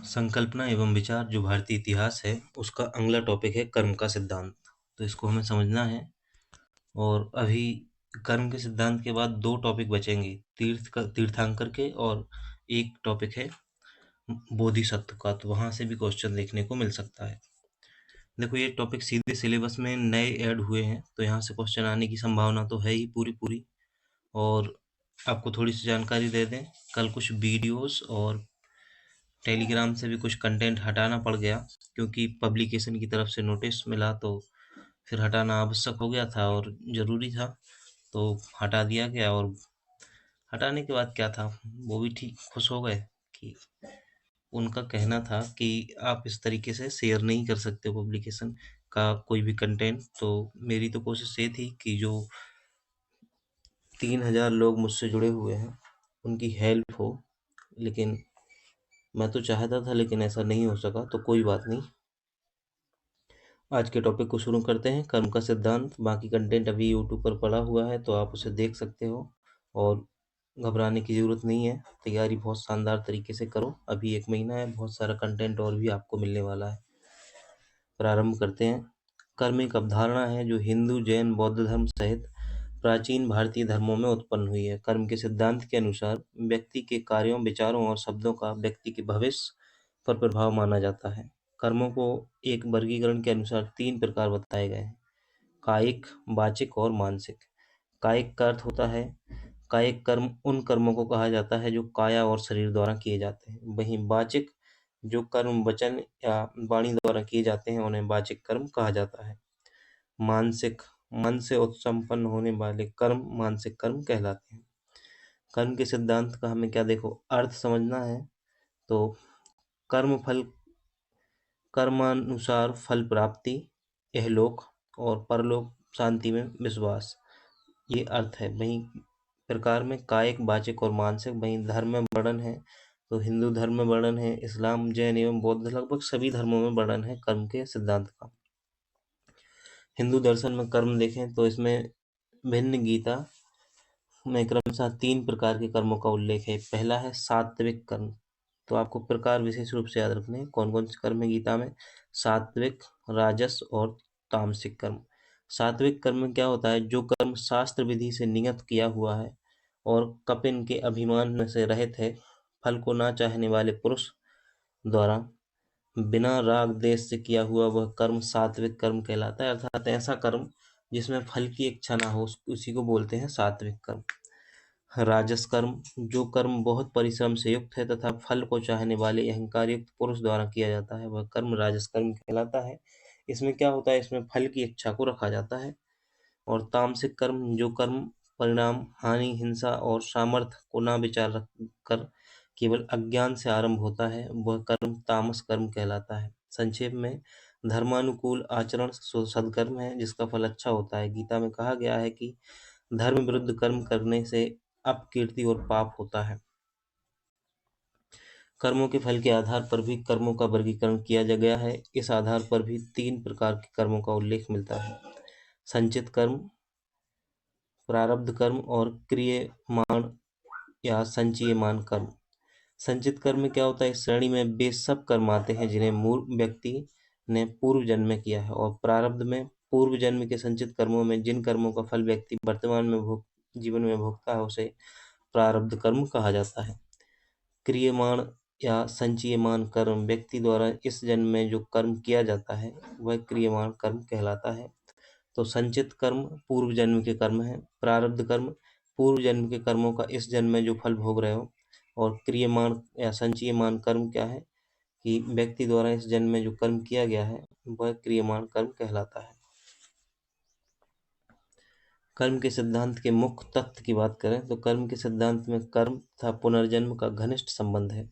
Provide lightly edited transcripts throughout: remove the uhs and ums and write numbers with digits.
संकल्पना एवं विचार जो भारतीय इतिहास है उसका अगला टॉपिक है कर्म का सिद्धांत। तो इसको हमें समझना है। और अभी कर्म के सिद्धांत के बाद दो टॉपिक बचेंगे, तीर्थांकर के, और एक टॉपिक है बोधिसत्व का। तो वहां से भी क्वेश्चन देखने को मिल सकता है। देखो, ये टॉपिक सीधे सिलेबस में नए ऐड हुए हैं, तो यहाँ से क्वेश्चन आने की संभावना तो है ही पूरी पूरी। और आपको थोड़ी सी जानकारी दे दें, कल कुछ वीडियोस और टेलीग्राम से भी कुछ कंटेंट हटाना पड़ गया, क्योंकि पब्लिकेशन की तरफ से नोटिस मिला, तो फिर हटाना आवश्यक हो गया था और ज़रूरी था, तो हटा दिया गया। और हटाने के बाद क्या था, वो भी ठीक खुश हो गए कि उनका कहना था कि आप इस तरीके से शेयर नहीं कर सकते पब्लिकेशन का कोई भी कंटेंट। तो मेरी तो कोशिश ये थी कि जो 3000 लोग मुझसे जुड़े हुए हैं उनकी हेल्प हो, लेकिन मैं तो चाहता था, लेकिन ऐसा नहीं हो सका, तो कोई बात नहीं। आज के टॉपिक को शुरू करते हैं, कर्म का सिद्धांत। बाकी कंटेंट अभी यूट्यूब पर पड़ा हुआ है, तो आप उसे देख सकते हो और घबराने की ज़रूरत नहीं है। तैयारी बहुत शानदार तरीके से करो, अभी 1 महीना है, बहुत सारा कंटेंट और भी आपको मिलने वाला है। प्रारंभ करते हैं। कर्म एक अवधारणा है जो हिंदू, जैन, बौद्ध धर्म सहित प्राचीन भारतीय धर्मों में उत्पन्न हुई है। कर्म के सिद्धांत के अनुसार व्यक्ति के कार्यों, विचारों और शब्दों का व्यक्ति के भविष्य पर प्रभाव माना जाता है। कर्मों को एक वर्गीकरण के अनुसार 3 प्रकार बताए गए हैं: कायिक, वाचिक और मानसिक। कायिक का अर्थ होता है, कायिक कर्म उन कर्मों को कहा जाता है जो काया और शरीर द्वारा किए जाते हैं। वहीं वाचिक जो कर्म वचन या वाणी द्वारा किए जाते हैं उन्हें वाचिक कर्म कहा जाता है। मानसिक, मन से उत्संपन्न होने वाले कर्म मानसिक कर्म कहलाते हैं। कर्म के सिद्धांत का हमें क्या, देखो, अर्थ समझना है। तो कर्म फल, कर्मानुसार फल प्राप्ति, इहलोक और परलोक शांति में विश्वास, ये अर्थ है। वहीं प्रकार में कायिक, वाचिक और मानसिक। वहीं धर्म में वर्णन है, तो हिंदू धर्म में वर्णन है, इस्लाम, जैन एवं बौद्ध, लगभग सभी धर्मों में वर्णन है कर्म के सिद्धांत का। हिंदू दर्शन में कर्म देखें तो इसमें भिन्न गीता में क्रमशः 3 प्रकार के कर्मों का उल्लेख है। पहला है सात्विक कर्म। तो आपको प्रकार विशेष रूप से याद रखने हैं, कौन कौन से कर्म है गीता में: सात्विक, राजस और तामसिक कर्म। सात्विक कर्म में क्या होता है, जो कर्म शास्त्र विधि से नियत किया हुआ है और कपिन के अभिमान से रहित है, फल को ना चाहने वाले पुरुष द्वारा बिना राग देश से किया हुआ वह कर्म सात्विक कर्म कहलाता है। अर्थात ऐसा कर्म जिसमें फल की इच्छा ना हो, उसी को बोलते हैं सात्विक कर्म। राजस कर्म, जो कर्म बहुत परिश्रम से युक्त है तथा फल को चाहने वाले अहंकार युक्त पुरुष द्वारा किया जाता है, वह कर्म राजस कर्म कहलाता है। इसमें क्या होता है, इसमें फल की इच्छा को रखा जाता है। और तामसिक कर्म, जो कर्म परिणाम, हानि, हिंसा और सामर्थ्य को ना विचार रख कर केवल अज्ञान से आरंभ होता है, वह कर्म तामस कर्म कहलाता है। संक्षेप में, धर्मानुकूल आचरण सदकर्म है जिसका फल अच्छा होता है। गीता में कहा गया है कि धर्म विरुद्ध कर्म करने से अपकीर्ति और पाप होता है। कर्मों के फल के आधार पर भी कर्मों का वर्गीकरण किया गया है। इस आधार पर भी 3 प्रकार के कर्मों का उल्लेख मिलता है: संचित कर्म, प्रारब्ध कर्म और क्रियमाण या संचयमान कर्म। संचित कर्म में क्या होता है, इस श्रेणी में वे सब कर्म आते हैं जिन्हें मूल व्यक्ति ने पूर्व जन्म में किया है। और प्रारब्ध में पूर्व जन्म के संचित कर्मों में जिन कर्मों का फल व्यक्ति वर्तमान में जीवन में भोगता है उसे प्रारब्ध कर्म कहा जाता है। क्रियमाण या संचयमान कर्म, व्यक्ति द्वारा इस जन्म में जो कर्म किया जाता है वह क्रियमाण कर्म कहलाता है। तो संचित कर्म पूर्व जन्म के कर्म है, प्रारब्ध कर्म पूर्व जन्म के कर्मों का इस जन्म में जो फल भोग रहे हो, और क्रियमाण या संचयमान कर्म क्या है कि व्यक्ति द्वारा इस जन्म में जो कर्म किया गया है वह क्रियमाण कर्म कहलाता है। कर्म के सिद्धांत के मुख्य तथ्य की बात करें तो कर्म के सिद्धांत में कर्म तथा पुनर्जन्म का घनिष्ठ संबंध है।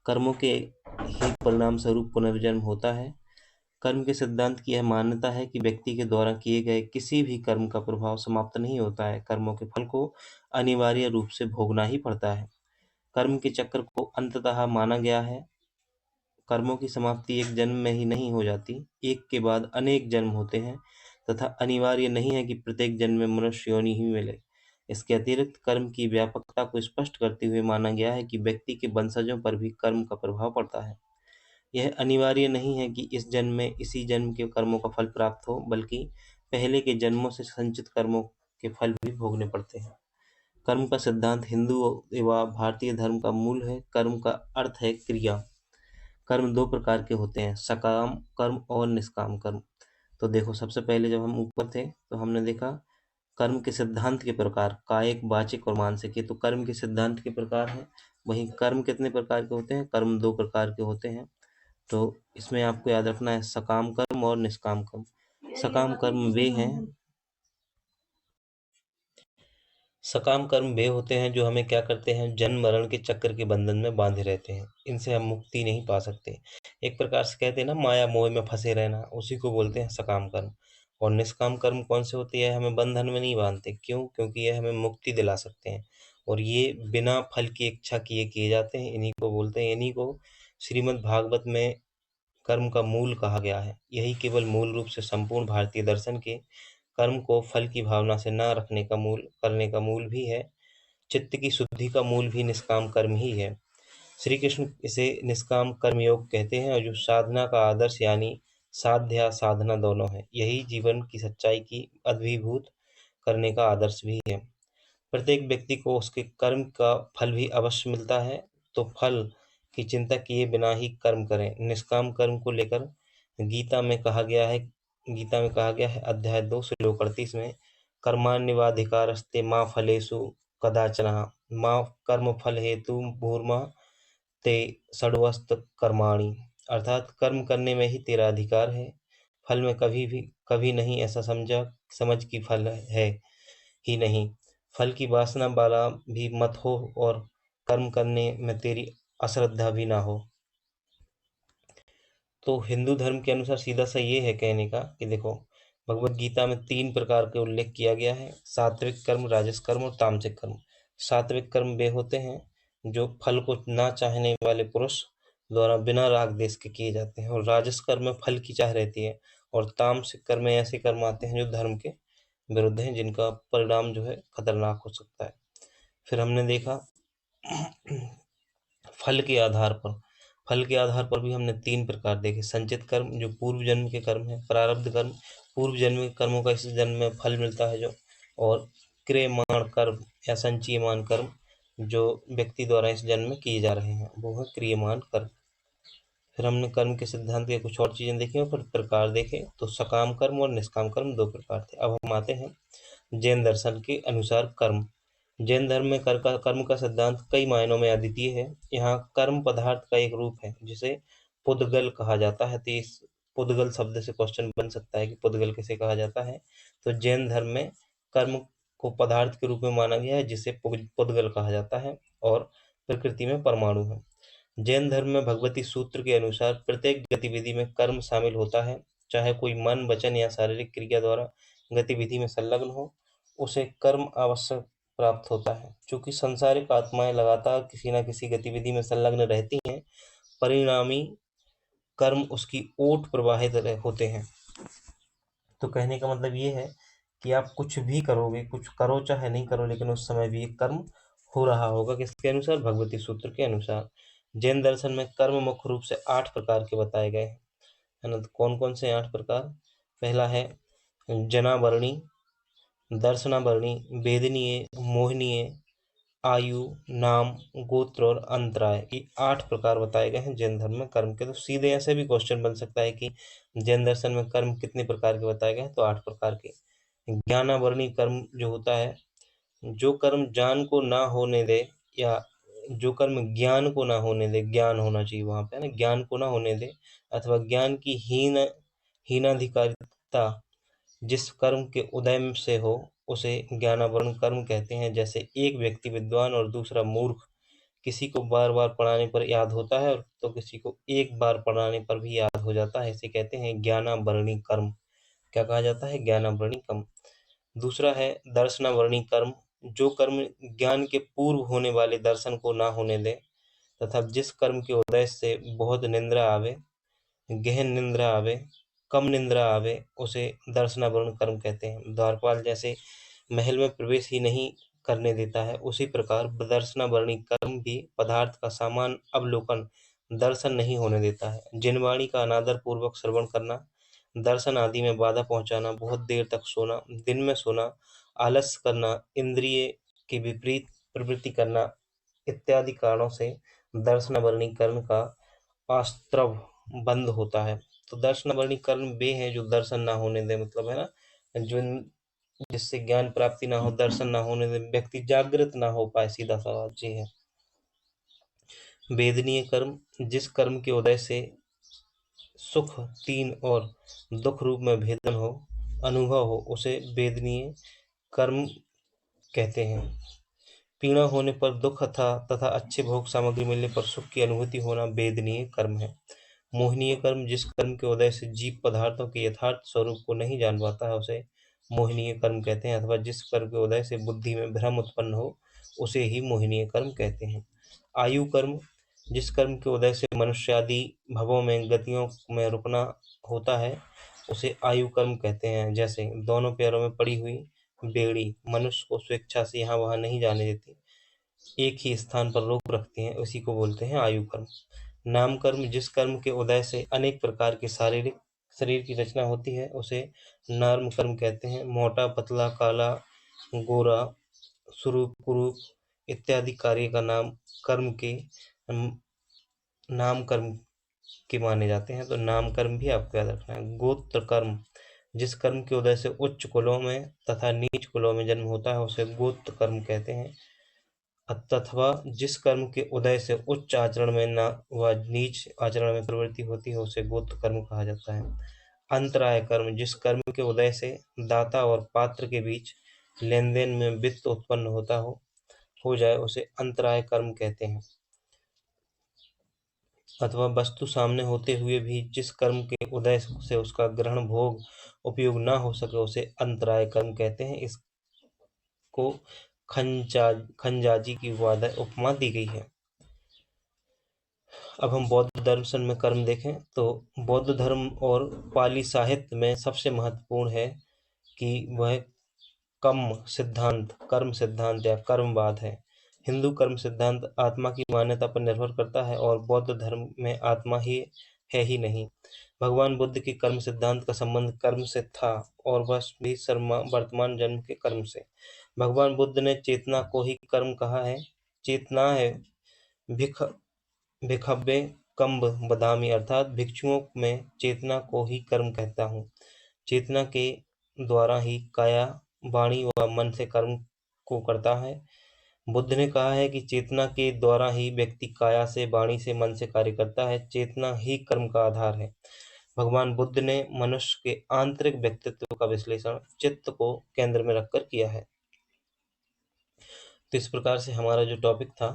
कर्मों के ही परिणाम स्वरूप पुनर्जन्म होता है। कर्म के सिद्धांत की यह मान्यता है कि व्यक्ति के द्वारा किए गए किसी भी कर्म का प्रभाव समाप्त नहीं होता है, कर्मों के फल को अनिवार्य रूप से भोगना ही पड़ता है। कर्म के चक्र को अंततः माना गया है। कर्मों की समाप्ति एक जन्म में ही नहीं हो जाती, एक के बाद अनेक जन्म होते हैं तथा अनिवार्य नहीं है कि प्रत्येक जन्म में मनुष्य योनि ही मिले। इसके अतिरिक्त कर्म की व्यापकता को स्पष्ट करते हुए माना गया है कि व्यक्ति के वंशजों पर भी कर्म का प्रभाव पड़ता है। यह अनिवार्य नहीं है कि इस जन्म में इसी जन्म के कर्मों का फल प्राप्त हो, बल्कि पहले के जन्मों से संचित कर्मों के फल भी भोगने पड़ते हैं। कर्म का सिद्धांत हिंदू एवं भारतीय धर्म का मूल है। कर्म का अर्थ है क्रिया। कर्म दो प्रकार के होते हैं, सकाम कर्म और निष्काम कर्म। तो देखो, सबसे पहले जब हम ऊपर थे तो हमने देखा कर्म के सिद्धांत के प्रकार, कायिक, वाचिक और मानसिक। ये तो कर्म के सिद्धांत के प्रकार हैं। वहीं कर्म कितने प्रकार के होते हैं? कर्म दो प्रकार के होते हैं। तो इसमें आपको याद रखना है सकाम कर्म और निष्काम कर्म। सकाम कर्म वे हैं सकाम कर्म वे होते हैं जो हमें क्या करते हैं, जन्म मरण के चक्र के बंधन में बांधे रहते हैं। इनसे हम मुक्ति नहीं पा सकते। एक प्रकार से कहते हैं ना, माया मोह में फंसे रहना, उसी को बोलते हैं सकाम कर्म। और निष्काम कर्म कौन से होते हैं? हमें बंधन में नहीं बांधते। क्यों? क्योंकि ये हमें मुक्ति दिला सकते हैं और ये बिना फल की इच्छा किए किए जाते हैं। इन्हीं को बोलते हैं, इन्हीं को श्रीमद् भागवत में कर्म का मूल कहा गया है। यही केवल मूल रूप से संपूर्ण भारतीय दर्शन के कर्म को फल की भावना से न रखने का मूल करने का मूल भी है। चित्त की शुद्धि का मूल भी निष्काम कर्म ही है। श्री कृष्ण इसे निष्काम कर्म योग कहते हैं, और जो साधना का आदर्श यानी साध्या साधना दोनों है। यही जीवन की सच्चाई की अभिभूत करने का आदर्श भी है। प्रत्येक व्यक्ति को उसके कर्म का फल भी अवश्य मिलता है, तो फल की चिंता किए बिना ही कर्म करें। निष्काम कर्म को लेकर गीता में कहा गया है अध्याय 2 श्लोक 38 में, कर्माण्यवाधिकारस्ते मा फलेषु कदाचन मा कर्म फल हेतु भूर्मा ते षड्वस्त कर्माणि। अर्थात कर्म करने में ही तेरा अधिकार है, फल में कभी नहीं ऐसा समझ कि फल है ही नहीं। फल की वासना वाला भी मत हो और कर्म करने में तेरी अश्रद्धा भी ना हो। तो हिंदू धर्म के अनुसार सीधा सा ये है कहने का कि देखो, भगवत गीता में 3 प्रकार के उल्लेख किया गया है, सात्विक कर्म, राजस कर्म और तामसिक कर्म। सात्विक कर्म वे होते हैं जो फल को ना चाहने वाले पुरुष द्वारा बिना राग देश के किए जाते हैं, और राजस कर्म में फल की चाह रहती है, और तामसिक कर्म में ऐसे कर्म आते हैं जो धर्म के विरुद्ध हैं, जिनका परिणाम जो है खतरनाक हो सकता है। फिर हमने देखा फल के आधार पर फल के आधार पर भी हमने 3 प्रकार देखे। संचित कर्म जो पूर्व जन्म के कर्म है, प्रारब्ध कर्म पूर्व जन्म के कर्मों का इस जन्म में फल मिलता है जो, और क्रियमाण कर्म या संचयमान कर्म जो व्यक्ति द्वारा इस जन्म में किए जा रहे हैं, वो है क्रियमाण कर्म। फिर हमने कर्म के सिद्धांत के कुछ और चीजें देखी और फिर प्रकार देखे। तो सकाम कर्म और निष्काम कर्म 2 प्रकार थे। अब हम आते हैं जैन दर्शन के अनुसार कर्म। जैन धर्म में कर्म का सिद्धांत कई मायनों में अद्वितीय है। यहाँ कर्म पदार्थ का एक रूप है जिसे पुद्गल कहा जाता है। तो इस पुद्गल शब्द से क्वेश्चन बन सकता है कि पुद्गल किसे कहा जाता है। तो जैन धर्म में कर्म को पदार्थ के रूप में माना गया है जिसे पुद्गल कहा जाता है, और प्रकृति में परमाणु है। जैन धर्म में भगवती सूत्र के अनुसार प्रत्येक गतिविधि में कर्म शामिल होता है। चाहे कोई मन, वचन या शारीरिक क्रिया द्वारा गतिविधि में संलग्न हो, उसे कर्म आवश्यक प्राप्त होता है। चूंकि सांसारिक आत्माएं लगातार किसी न किसी गतिविधि में संलग्न रहती हैं, परिणामी कर्म उसकी ओट प्रवाहित होते हैं। तो कहने का मतलब ये है कि आप कुछ भी करोगे, कुछ करो चाहे नहीं करो, लेकिन उस समय भी एक कर्म हो रहा होगा। किसके अनुसार? भगवती सूत्र के अनुसार। जैन दर्शन में कर्म मुख्य रूप से 8 प्रकार के बताए गए हैं, है ना। तो कौन कौन से 8 प्रकार? पहला है जनावर्णी, दर्शनावर्णी, वेदनीय, मोहनीय, आयु, नाम, गोत्र और अंतराय। ये 8 प्रकार बताए गए हैं जैन धर्म में कर्म के। तो सीधे ऐसे भी क्वेश्चन बन सकता है कि जैन दर्शन में कर्म कितने प्रकार के बताए गए हैं? तो 8 प्रकार के। ज्ञानावर्णी कर्म जो होता है, जो कर्म जान को ना होने दे, या जो कर्म ज्ञान को ना होने दे, ज्ञान होना चाहिए वहां पे, है ना, ज्ञान को ना होने दे, अथवा ज्ञान की हीनाधिकारिता जिस कर्म के उदय से हो, उसे ज्ञानावरण कर्म कहते हैं। जैसे एक व्यक्ति विद्वान और दूसरा मूर्ख, किसी को बार बार पढ़ाने पर याद होता है तो किसी को एक बार पढ़ाने पर भी याद हो जाता है, इसे कहते हैं ज्ञानावरणी कर्म। क्या कहा जाता है? ज्ञानावरणी कर्म। दूसरा है दर्शनावरणी कर्म, जो कर्म ज्ञान के पूर्व होने वाले दर्शन को ना होने दे, तथा जिस कर्म के उदय से बहुत निंद्रा आवे, गहन निंद्रा आवे, कम निंद्रा आवे, उसे दर्शनावरण कर्म कहते हैं। द्वारपाल जैसे महल में प्रवेश ही नहीं करने देता है, उसी प्रकार दर्शनावरणी कर्म भी पदार्थ का समान अवलोकन दर्शन नहीं होने देता है। जिनवाणी का अनादर पूर्वक श्रवण करना, दर्शन आदि में बाधा पहुंचाना, बहुत देर तक सोना, दिन में सोना, आलस्य करना, इंद्रिय के विपरीत प्रवृत्ति करना इत्यादि कारणों से दर्शनवर्णी कर्म का आस्त्रव बंद होता है। तो दर्शनवर्णी कर्म वे हैं जो दर्शन ना होने दें, मतलब है ना, जो जिससे ज्ञान प्राप्ति ना हो, दर्शन ना होने दें, व्यक्ति जागृत ना हो पाए, सीधा सवाल ये है। वेदनीय कर्म, जिस कर्म के उदय से सुख तीन और दुख रूप में भेदन हो, अनुभव हो, उसे वेदनीय कर्म कहते हैं। पीड़ा होने पर दुख तथा अच्छे भोग सामग्री मिलने पर सुख की अनुभूति होना वेदनीय कर्म है। मोहनीय कर्म, जिस कर्म के उदय से जीव पदार्थों के यथार्थ स्वरूप को नहीं जान पाता है, उसे मोहनीय कर्म कहते हैं। अथवा जिस कर्म के उदय से बुद्धि में भ्रम उत्पन्न हो, उसे ही मोहनीय कर्म कहते हैं। आयु कर्म, जिस कर्म के उदय से मनुष्यादि भवों में गतियों में रुकना होता है, उसे आयु कर्म कहते हैं। जैसे दोनों पैरों में पड़ी हुई बेड़ी मनुष्य को स्वेच्छा से यहाँ वहाँ नहीं जाने देती, एक ही स्थान पर रोक रखती हैं, उसी को बोलते हैं आयु कर्म। नाम कर्म, जिस कर्म के उदय से अनेक प्रकार के शारीरिक शरीर की रचना होती है, उसे नाम कर्म कहते हैं। मोटा, पतला, काला, गोरा, सुरूप, कुरूप इत्यादि कार्य का नाम कर्म के नाम कर्म के माने जाते हैं। तो नाम कर्म भी आपको याद रखना है। गोत्र कर्म, जिस कर्म के उदय से उच्च कुलों में तथा नीच कुलों में जन्म होता है, उसे गोत्र कर्म कहते हैं। अथवा जिस कर्म के उदय से उच्च आचरण में न व नीच आचरण में प्रवृत्ति होती है, उसे गोत्र कर्म कहा जाता है। अंतराय कर्म, जिस कर्म के उदय से दाता और पात्र के बीच लेन देन में वित्त उत्पन्न हो जाए, उसे अंतराय कर्म कहते हैं। अथवा वस्तु सामने होते हुए भी जिस कर्म के उदय से उसका ग्रहण भोग उपयोग न हो सके, उसे अंतराय कर्म कहते हैं। इसको खंजाजी की उपमा दी गई है। अब हम बौद्ध दर्शन में कर्म देखें तो बौद्ध धर्म और पाली साहित्य में सबसे महत्वपूर्ण है कि वह कर्म सिद्धांत या कर्मवाद है। हिंदू कर्म सिद्धांत आत्मा की मान्यता पर निर्भर करता है और बौद्ध धर्म में आत्मा ही है ही नहीं। भगवान बुद्ध की कर्म सिद्धांत का संबंध कर्म से था और वह भी वर्तमान जन्म के कर्म से। भगवान बुद्ध ने चेतना को ही कर्म कहा है। चेतना है भिखब्बे कम्ब बदामी, अर्थात भिक्षुओं में चेतना को ही कर्म कहता हूँ। चेतना के द्वारा ही काया, वाणी व मन से कर्म को करता है। बुद्ध ने कहा है कि चेतना के द्वारा ही व्यक्ति काया से, वाणी से, मन से कार्य करता है। चेतना ही कर्म का आधार है। भगवान बुद्ध ने मनुष्य के आंतरिक व्यक्तित्व का विश्लेषण चित्त को केंद्र में रखकर किया है। तो इस प्रकार से हमारा जो टॉपिक था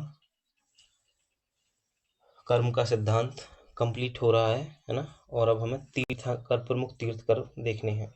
कर्म का सिद्धांत कंप्लीट हो रहा है ना। और अब हमें प्रमुख तीर्थकर देखने हैं।